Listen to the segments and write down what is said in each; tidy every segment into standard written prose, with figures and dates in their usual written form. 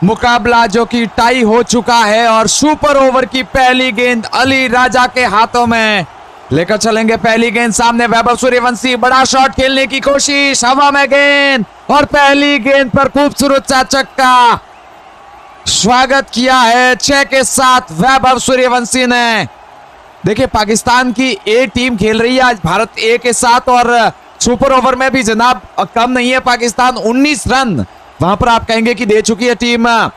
मुकाबला जो कि टाई हो चुका है और सुपर ओवर की पहली गेंद अली राजा के हाथों में लेकर चलेंगे। पहली गेंद सामने, वैभव सूर्यवंशी बड़ा शॉट खेलने की कोशिश, हवा में गेंद और पहली गेंद पर खूबसूरत सा छक्का। स्वागत किया है 6 के साथ वैभव सूर्यवंशी ने। देखिए पाकिस्तान की ए टीम खेल रही है आज भारत ए के साथ और सुपर ओवर में भी जनाब कम नहीं है पाकिस्तान। 19 रन वहां पर आप कहेंगे कि दे चुकी है टीम।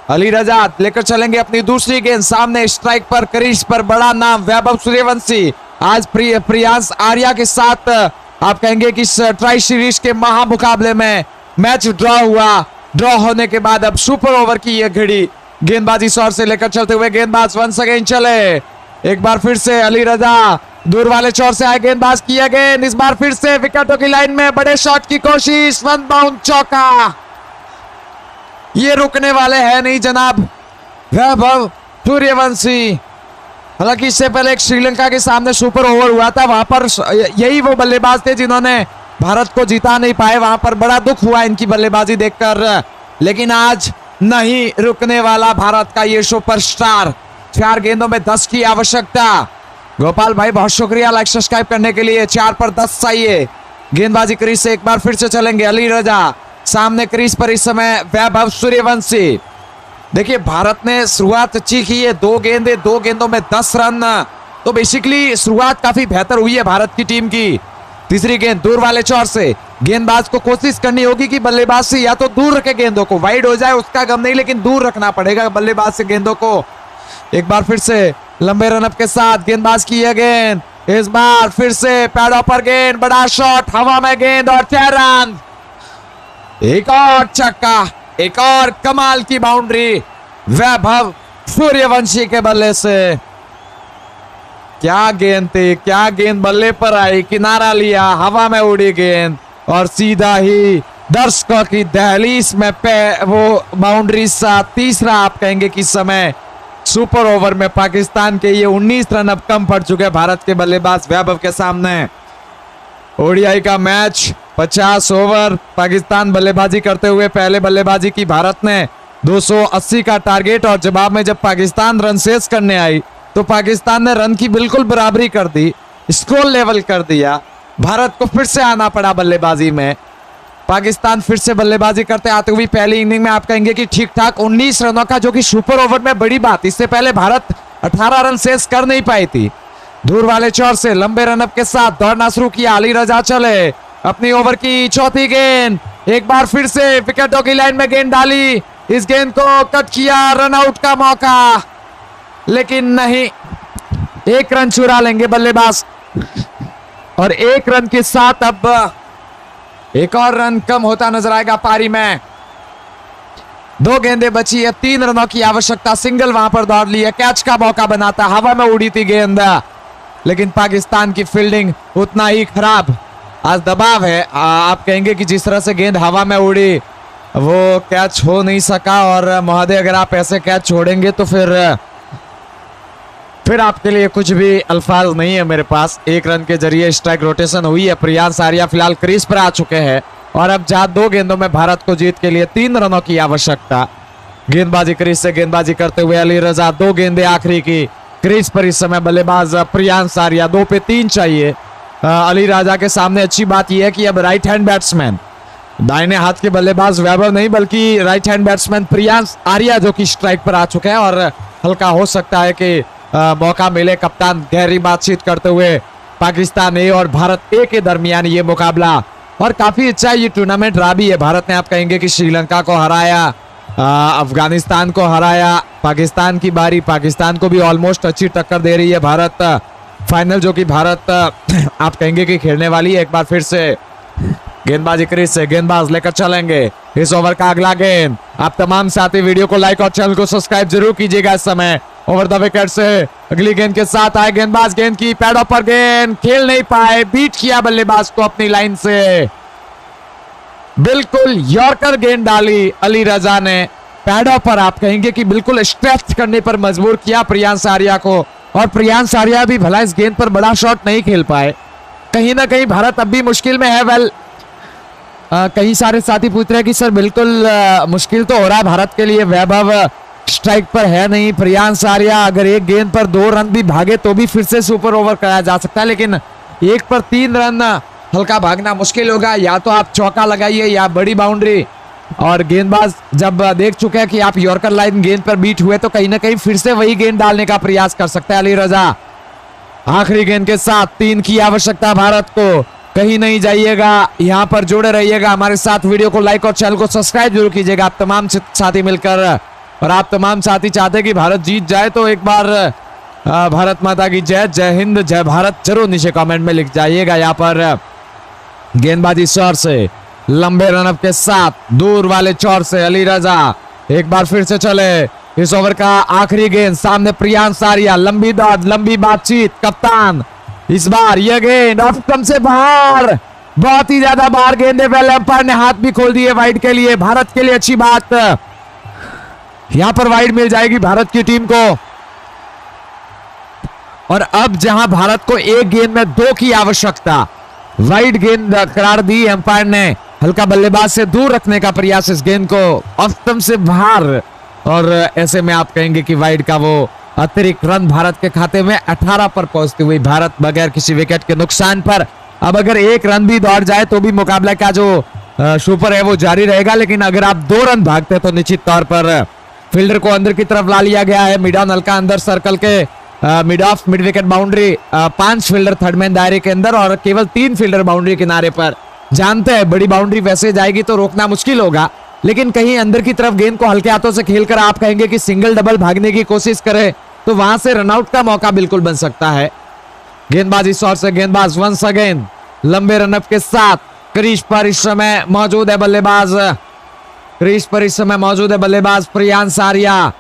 अली रजा लेकर चलेंगे अपनी दूसरी गेंद सामने, स्ट्राइक पर क्रीज पर बड़ा नाम वैभव सूर्यवंशी आज प्रियांश आर्या के साथ आप कहेंगे कि ट्राई सीरीज के महामुकाबले में मैच ड्रॉ हुआ। ड्रॉ होने के बाद अब सुपर ओवर की यह घड़ी गेंदबाजी शॉट से लेकर चलते हुए गेंदबाज वंस अगेन चले। एक बार फिर से अली रजा दूर वाले चौर से आए गेंदबाज किया गेंद, इस बार फिर से विकेटों की लाइन में बड़े शॉट की कोशिश, वन बाउंड चौका। ये रुकने वाले हैं नहीं जनाब वैभव सूर्यवंशी। हालांकि इससे पहले एक श्रीलंका के सामने सुपर ओवर हुआ था, वहां पर यही वो बल्लेबाज थे जिन्होंने भारत को जिता नहीं पाए। वहां पर बड़ा दुख हुआ इनकी बल्लेबाजी देखकर, लेकिन आज नहीं रुकने वाला भारत का ये सुपरस्टार। 4 गेंदों में 10 की आवश्यकता। गोपाल भाई बहुत शुक्रिया लाइक सब्सक्राइब करने के लिए। 4 पर 10 चाहिए। गेंदबाजी क्रीज से एक बार फिर से चलेंगे अली रजा, सामने क्रीज पर इस समय वैभव सूर्यवंशी। देखिए भारत ने शुरुआत अच्छी की है, 2 गेंदे 2 गेंदों में 10 रन, तो बेसिकली शुरुआत काफी बेहतर हुई है भारत की टीम की। तीसरी गेंद दूर वाले चौर से, गेंदबाज को कोशिश करनी होगी कि बल्लेबाज से या तो दूर रखे गेंदों को, वाइड हो जाए उसका गम नहीं, लेकिन दूर रखना पड़ेगा बल्लेबाज से गेंदों को। एक बार फिर से लंबे रनअप के साथ गेंदबाज की यह गेंद, इस बार फिर से पैडों पर गेंद, बड़ा शॉट, हवा में गेंद और 6 रन। एक और छक्का, एक और कमाल की बाउंड्री वैभव सूर्यवंशी के बल्ले से। क्या गेंद थी, क्या गेंद बल्ले पर आई, किनारा लिया, हवा में उड़ी गेंद और सीधा ही दर्शकों की दहलीज में वो बाउंड्री सा तीसरा आप कहेंगे कि समय सुपर ओवर में पाकिस्तान के ये 19 रन अब कम पड़ चुके भारत के बल्लेबाज वैभव के सामने। ओडीआई का मैच 50 ओवर, पाकिस्तान बल्लेबाजी करते हुए पहले बल्लेबाजी की भारत ने 280 का टारगेट और जवाब में जब पाकिस्तान रन शेष करने आई तो पाकिस्तान ने रन की बिल्कुल बराबरी कर दी, स्कोर लेवल कर दिया। भारत को फिर से आना पड़ा बल्लेबाजी में। पाकिस्तान फिर से बल्लेबाजी करते आते हुए पहली इनिंग में आप कहेंगे कि ठीक ठाक 19 रनों का, जो कि सुपर ओवर में बड़ी बात। इससे पहले भारत 18 रन शेष कर नहीं पाई थी। दूर वाले चौर से लंबे रनअप के साथ दौड़ना शुरू किया अली रजा चले अपनी ओवर की चौथी गेंद, एक बार फिर से विकेटों की लाइन में गेंद डाली, इस गेंद को कट किया, रन आउट का मौका, लेकिन नहीं, 1 रन चुरा लेंगे बल्लेबाज और 1 रन के साथ अब एक और रन कम होता नजर आएगा पारी में। 2 गेंदें बची है, 3 रनों की आवश्यकता। सिंगल वहां पर दौड़ ली है, कैच का मौका बनाता, हवा में उड़ी थी गेंद, लेकिन पाकिस्तान की फील्डिंग उतना ही खराब। आज दबाव है, आप कहेंगे कि जिस तरह से गेंद हवा में उड़ी वो कैच हो नहीं सका और महोदय अगर आप ऐसे कैच छोड़ेंगे तो फिर आपके लिए कुछ भी अल्फाज नहीं है मेरे पास। 1 रन के जरिए स्ट्राइक रोटेशन हुई है। प्रियांश आर्या फिलहाल क्रीज पर आ चुके हैं और अब 2 गेंदों में भारत को जीत के लिए 3 रनों की आवश्यकता। गेंदबाजी क्रीज से गेंदबाजी करते हुए अली रजा, 2 गेंदें आखिरी की। क्रीज पर इस समय बल्लेबाज प्रियांश आर्या, 2 पे 3 चाहिए। अली राजा के सामने अच्छी बात यह है कि अब राइट हैंड बैट्समैन, दाहिने हाथ के बल्लेबाज वैभव नहीं बल्कि right hand batsman Priyansh Arya जो कि स्ट्राइक पर आ चुके हैं और हल्का हो सकता है कि मौका मिले कप्तान गहरी बातचीत करते हुए पाकिस्तान ए और भारत ए के दरमियान ये मुकाबला। और काफी अच्छा ये टूर्नामेंट रहा भी है। भारत ने आप कहेंगे कि श्रीलंका को हराया, अफगानिस्तान को हराया, पाकिस्तान की बारी, पाकिस्तान को भी ऑलमोस्ट अच्छी टक्कर दे रही है भारत। फाइनल जो कि भारत आप कहेंगे कि खेलने वाली है। एक बार फिर से गेंदबाजी क्रीज से गेंदबाज लेकर चलेंगे इस ओवर का अगला गेंद। आप तमाम साथी वीडियो को लाइक और चैनल को सब्सक्राइब जरूर कीजिएगा। इस समय ओवर द विकेट से अगली गेंद के साथ आए गेंदबाज, गेंद की पैडों पर गेंद, खेल नहीं पाए, बीट किया बल्लेबाज को अपनी लाइन से। बिल्कुल यॉर्कर गेंद डाली अली रजा ने, पैडों पर आप कहेंगे कि बिल्कुल स्ट्रेच करने पर मजबूर किया प्रियांश आर्या को और प्रियांश आर्या भी भला इस गेंद पर बड़ा शॉट नहीं खेल पाए। कहीं ना कहीं भारत अब भी मुश्किल में है। वेल कई सारे साथी पूछ रहे हैं कि सर बिल्कुल मुश्किल तो हो रहा है भारत के लिए, वैभव स्ट्राइक पर है नहीं, प्रियांश आर्या अगर एक गेंद पर 2 रन भी भागे तो भी फिर से सुपर ओवर कराया जा सकता है, लेकिन 1 पर 3 रन हल्का भागना मुश्किल होगा। या तो आप चौका लगाइए या बड़ी बाउंड्री, और गेंदबाज जब देख चुके हैं कि आप यॉर्कर लाइन गेंद पर बीट हुए तो कहीं ना कहीं फिर से वही गेंद डालने का प्रयास कर सकता है अली रजा। आखिरी गेंद के साथ 3 की आवश्यकता भारत को, कहीं नहीं जाइएगा, यहां पर जुड़े रहिएगा हमारे साथ। वीडियो को लाइक और चैनल को सब्सक्राइब जरूर कीजिएगा आप तमाम साथी मिलकर, और आप तमाम साथी चाहते हैं कि भारत जीत जाए तो एक बार भारत माता की जय, जय हिंद, जय भारत जरूर नीचे कमेंट में लिख जाइएगा। यहाँ पर गेंदबाजी शॉट से लंबे रनअप के साथ दूर वाले चौर से अली रजा एक बार फिर से चले। इस ओवर का आखिरी गेंद, सामने प्रियांश आर्या, लंबी दौड़, लंबी बातचीत, कप्तान इस बार यह गेंद ऑफ स्टंप से बाहर, बहुत ही ज्यादा बाहर गेंद है, पहले अंपायर ने हाथ भी खोल दिए वाइड के लिए। भारत के लिए अच्छी बात, यहां पर वाइड मिल जाएगी भारत की टीम को। और अब जहां भारत को एक गेंद में 2 की आवश्यकता, वाइड गेंद करार दी अंपायर ने, हल्का बल्लेबाज से दूर रखने का प्रयास इस गेंद को ऑफ स्टंप से बाहर, और ऐसे में आप कहेंगे कि वाइड का वो अतिरिक्त रन भारत के खाते में 18 पर पहुंचती हुई भारत बगैर किसी विकेट के नुकसान पर। अब अगर 1 रन भी दौड़ जाए तो भी मुकाबला का जो सुपर है वो जारी रहेगा, लेकिन अगर आप 2 रन भागते तो निश्चित तौर पर फील्डर को अंदर की तरफ ला लिया गया है। मिड ऑन हल्का अंदर सर्कल के mid of, mid wicket boundary, 5 fielder third man दायरे के अंदर और केवल 3 फील्डर बाउंड्री किनारे पर। जानते हैं बड़ी बाउंड्री वैसे जाएगी तो रोकना मुश्किल होगा, लेकिन कहीं अंदर की तरफ गेंद को हल्के हाथों से खेलकर आप कहेंगे कि सिंगल डबल भागने की कोशिश करें तो वहां से रनआउट का मौका बिल्कुल बन सकता है। गेंदबाजी शॉट से गेंदबाज वंस अगेन लंबे रनअप के साथ क्रीज पर इस समय मौजूद है बल्लेबाज, क्रीज पर इस समय मौजूद है बल्लेबाज प्रियांश आर्या।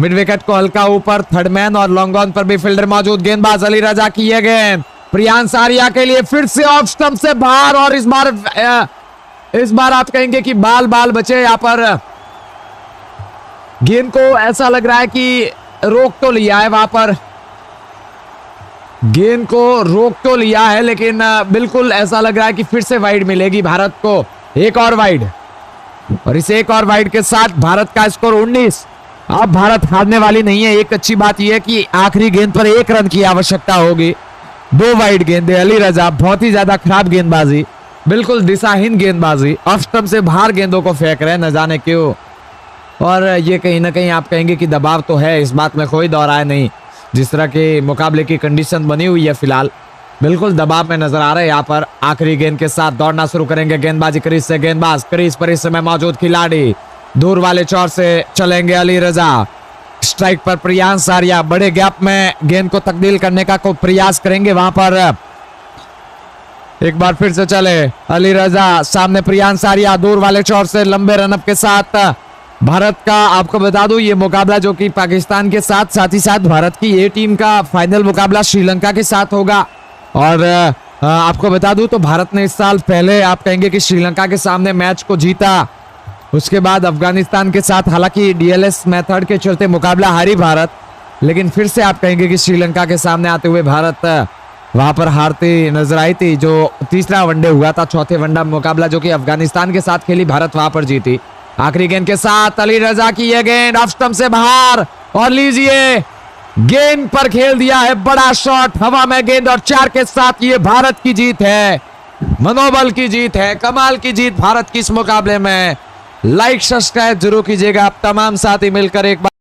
मिड विकेट को हल्का ऊपर, थर्ड मैन और लॉन्ग ऑन पर भी फील्डर मौजूद। गेंदबाज अली रजा की ये गेंद प्रियांश आर्या के लिए फिर से ऑफ स्टंप से बाहर, और इस बार आप कहेंगे कि बाल बचे। यहाँ पर गेंद को ऐसा लग रहा है कि रोक तो लिया है, वहां पर गेंद को रोक तो लिया है, लेकिन बिल्कुल ऐसा लग रहा है कि फिर से वाइड मिलेगी भारत को। एक और वाइड, और इस एक और वाइड के साथ भारत का स्कोर 19। अब भारत हारने वाली नहीं है। एक अच्छी बात यह है कि आखिरी गेंद पर 1 रन की आवश्यकता होगी। 2 वाइड गेंदे, अली रजा बहुत ही ज्यादा खराब गेंदबाजी, बिल्कुल दिशाहीन गेंदबाजी, ऑफ स्टंप से बाहर गेंदों को फेंक रहे हैं न जाने क्यों। और ये कहीं ना कहीं आप कहेंगे कि दबाव तो है, इस बात में कोई दो राय नहीं। जिस तरह के मुकाबले की कंडीशन बनी हुई है फिलहाल, बिल्कुल दबाव में नजर आ रहे हैं। यहाँ पर आखिरी गेंद के साथ दौड़ना शुरू करेंगे गेंदबाजी क्रीज से। गेंदबाज क्रीज पर इस समय मौजूद खिलाड़ी, दूर वाले चौर से चलेंगे अली रजा। स्ट्राइक पर प्रियांश आर्या बड़े गैप में गेंद को तब्दील करने का प्रयास करेंगे। वहां पर एक बार फिर से चले अली रजा, सामने प्रियांश आर्या, दूर वाले चौर से लंबे रनअप के साथ भारत का। आपको बता दूं ये मुकाबला जो कि पाकिस्तान के साथ ही साथ भारत की ए टीम का फाइनल मुकाबला श्रीलंका के साथ होगा। और आपको बता दूं तो भारत ने इस साल पहले आप कहेंगे कि श्रीलंका के सामने मैच को जीता, उसके बाद अफगानिस्तान के साथ हालांकि डीएलएस मेथड के चलते मुकाबला हारी भारत, लेकिन फिर से आप कहेंगे कि श्रीलंका के सामने आते हुए भारत वहां पर हारती नजर आई थी। जो तीसरा वनडे हुआ था, चौथे वनडे मुकाबला जो कि अफगानिस्तान के साथ खेली, भारत वहां पर जीती। आखिरी गेंद के साथ अली रजा की यह गेंद ऑफ स्टंप से बाहर, और लीजिए गेंद पर खेल दिया है बड़ा शॉट, हवा में गेंद, और 4 के साथ ये भारत की जीत है, मनोबल की जीत है, कमाल की जीत भारत की इस मुकाबले में। लाइक सब्सक्राइब जरूर कीजिएगा आप तमाम साथी मिलकर एक बार।